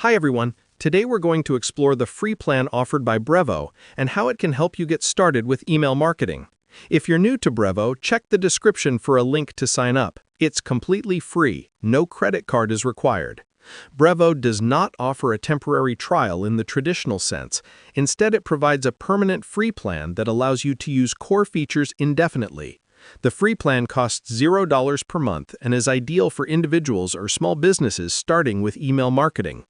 Hi everyone, today we're going to explore the free plan offered by Brevo and how it can help you get started with email marketing. If you're new to Brevo, check the description for a link to sign up. It's completely free, no credit card is required. Brevo does not offer a temporary trial in the traditional sense. Instead, it provides a permanent free plan that allows you to use core features indefinitely. The free plan costs $0 per month and is ideal for individuals or small businesses starting with email marketing.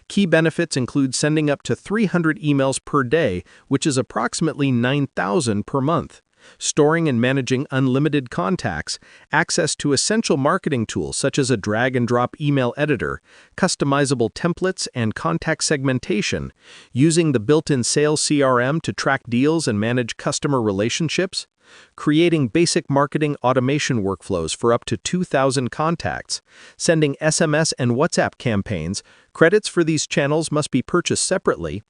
Key benefits include sending up to 300 emails per day, which is approximately 9,000 per month, storing and managing unlimited contacts, access to essential marketing tools such as a drag-and-drop email editor, customizable templates, and contact segmentation, using the built-in sales CRM to track deals and manage customer relationships, creating basic marketing automation workflows for up to 2,000 contacts, sending SMS and WhatsApp campaigns. Credits for these channels must be purchased separately,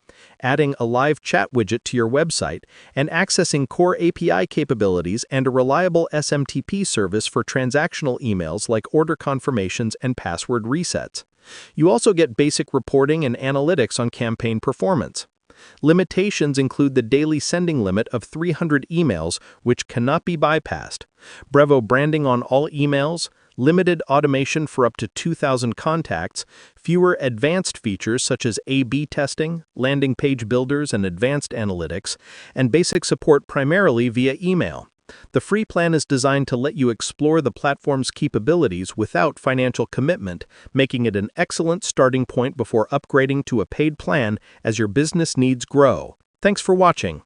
adding a live chat widget to your website, and accessing core API capabilities and a reliable SMTP service for transactional emails like order confirmations and password resets. You also get basic reporting and analytics on campaign performance. Limitations include the daily sending limit of 300 emails, which cannot be bypassed, Brevo branding on all emails, limited automation for up to 2,000 contacts, fewer advanced features such as A/B testing, landing page builders, and advanced analytics, and basic support primarily via email. The free plan is designed to let you explore the platform's capabilities without financial commitment, making it an excellent starting point before upgrading to a paid plan as your business needs grow. Thanks for watching.